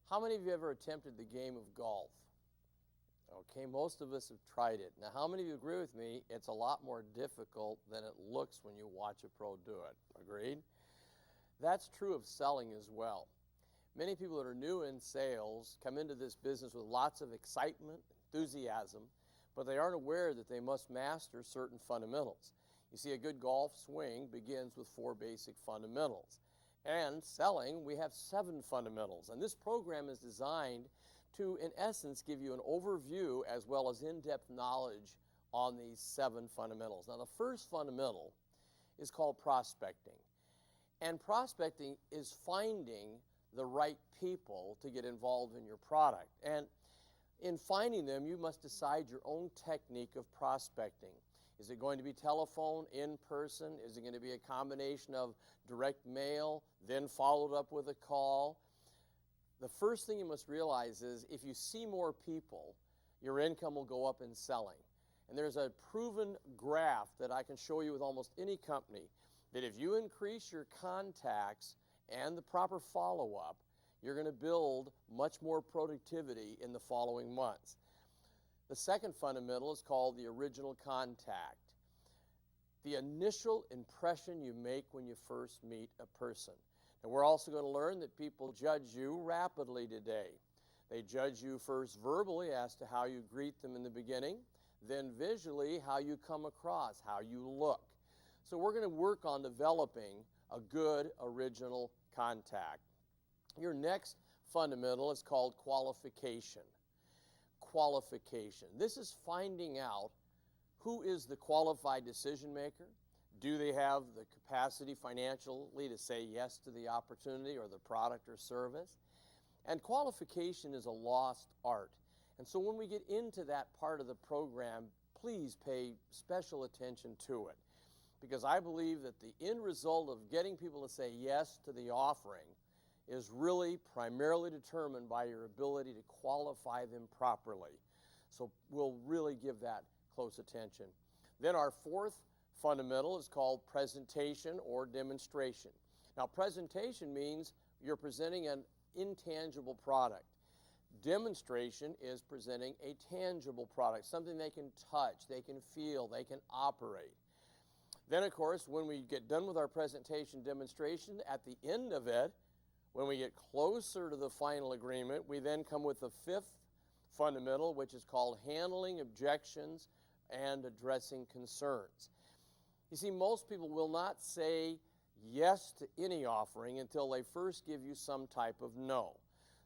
How many of you ever attempted the game of golf? Okay, most of us have tried it. Now, how many of you agree with me? It's a lot more difficult than it looks when you watch a pro do it. Agreed? That's true of selling as well. Many people that are new in sales come into this business with lots of excitement, enthusiasm, but they aren't aware that they must master certain fundamentals. You see, a good golf swing begins with 4 basic fundamentals. And selling, we have 7 fundamentals. And this program is designed to, in essence, give you an overview as well as in-depth knowledge on these 7 fundamentals. Now, the first fundamental is called prospecting. And prospecting is finding the right people to get involved in your product. And in finding them, you must decide your own technique of prospecting. Is it going to be telephone, in person? Is it going to be a combination of direct mail, then followed up with a call? The first thing you must realize is if you see more people, your income will go up in selling. And there's a proven graph that I can show you with almost any company that if you increase your contacts and the proper follow-up, you're going to build much more productivity in the following months. The second fundamental is called the original contact. The initial impression you make when you first meet a person. And we're also going to learn that people judge you rapidly today. They judge you first verbally as to how you greet them in the beginning, then visually how you come across, how you look. So we're going to work on developing a good original contact. Your next fundamental is called qualification. Qualification. This is finding out who is the qualified decision maker. Do they have the capacity financially to say yes to the opportunity or the product or service? And qualification is a lost art. And so when we get into that part of the program, please pay special attention to it. Because I believe that the end result of getting people to say yes to the offering is really primarily determined by your ability to qualify them properly. So we'll really give that close attention. Then our fourth fundamental is called presentation or demonstration. Now, presentation means you're presenting an intangible product. Demonstration is presenting a tangible product, something they can touch, they can feel, they can operate. Then, of course, when we get done with our presentation demonstration, at the end of it, when we get closer to the final agreement, we then come with the fifth fundamental, which is called handling objections and addressing concerns. You see, most people will not say yes to any offering until they first give you some type of no.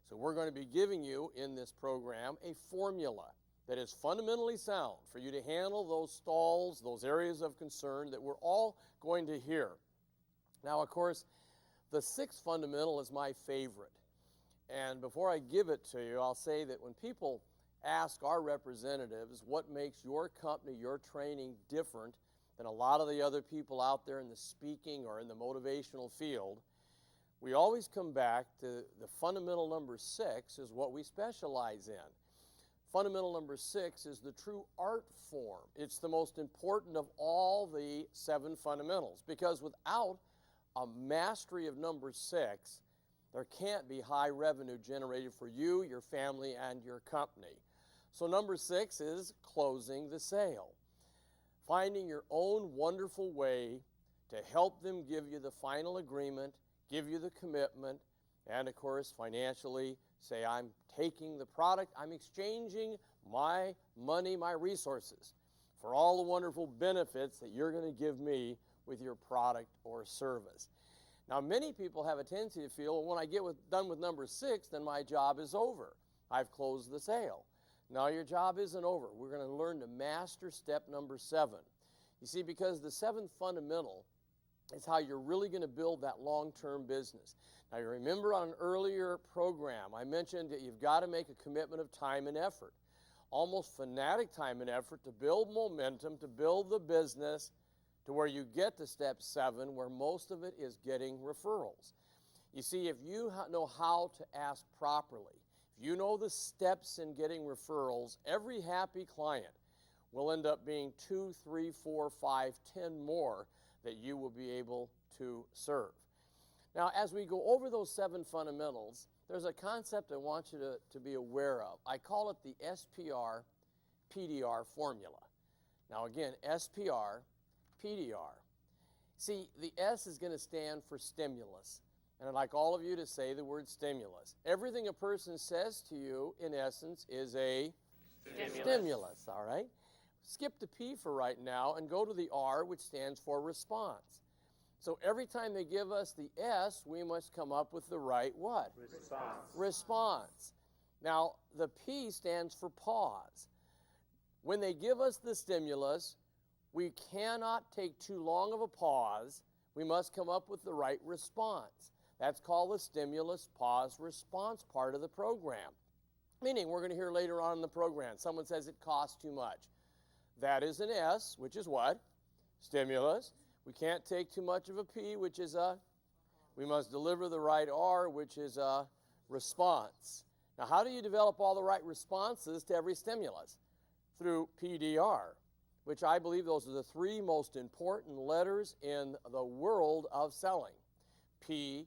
So we're going to be giving you in this program a formula that is fundamentally sound for you to handle those stalls, those areas of concern that we're all going to hear. Now, of course, the sixth fundamental is my favorite. And before I give it to you, I'll say that when people ask our representatives what makes your company, your training different than a lot of the other people out there in the speaking or in the motivational field, we always come back to the fundamental number 6 is what we specialize in. Fundamental number 6 is the true art form. It's the most important of all the 7 fundamentals, because without a mastery of number 6, there can't be high revenue generated for you, your family, and your company. So number 6 is closing the sale. Finding your own wonderful way to help them give you the final agreement, give you the commitment, and of course financially say, I'm taking the product, I'm exchanging my money, my resources for all the wonderful benefits that you're going to give me with your product or service. Now, many people have a tendency to feel, well, when I get done with number 6, then my job is over. I've closed the sale. No, your job isn't over. We're going to learn to master step number 7. You see, because the 7th fundamental is how you're really going to build that long-term business. Now, you remember on an earlier program, I mentioned that you've got to make a commitment of time and effort, almost fanatic time and effort to build momentum, to build the business to where you get to step 7, where most of it is getting referrals. You see, if you know how to ask properly, if you know the steps in getting referrals, every happy client will end up being 2, 3, 4, 5, 10 more that you will be able to serve. Now, as we go over those 7 fundamentals, there's a concept I want you to be aware of. I call it the SPR PDR formula. Now again, SPR PDR. See, the S is going to stand for stimulus. And I'd like all of you to say the word stimulus. Everything a person says to you, in essence, is a stimulus, all right? Skip the P for right now and go to the R, which stands for response. So every time they give us the S, we must come up with the right what? Response. Now, the P stands for pause. When they give us the stimulus, we cannot take too long of a pause. We must come up with the right response. That's called the stimulus pause response part of the program. Meaning, we're going to hear later on in the program, someone says it costs too much. That is an S, which is what? Stimulus. We can't take too much of a P, which is a, we must deliver the right R, which is a response. Now, how do you develop all the right responses to every stimulus? Through PDR, which I believe those are the three most important letters in the world of selling. PDR,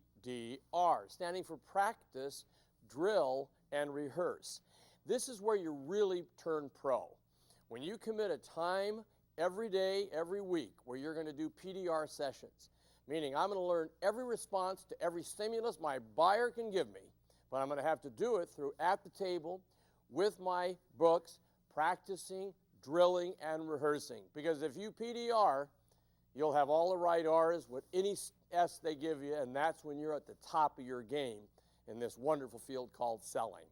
standing for practice, drill, and rehearse. This is where you really turn pro. When you commit a time every day, every week, where you're going to do PDR sessions, meaning I'm going to learn every response to every stimulus my buyer can give me, but I'm going to have to do it through at the table with my books, practicing, drilling, and rehearsing. Because if you PDR, you'll have all the right R's with any S they give you, and that's when you're at the top of your game in this wonderful field called selling.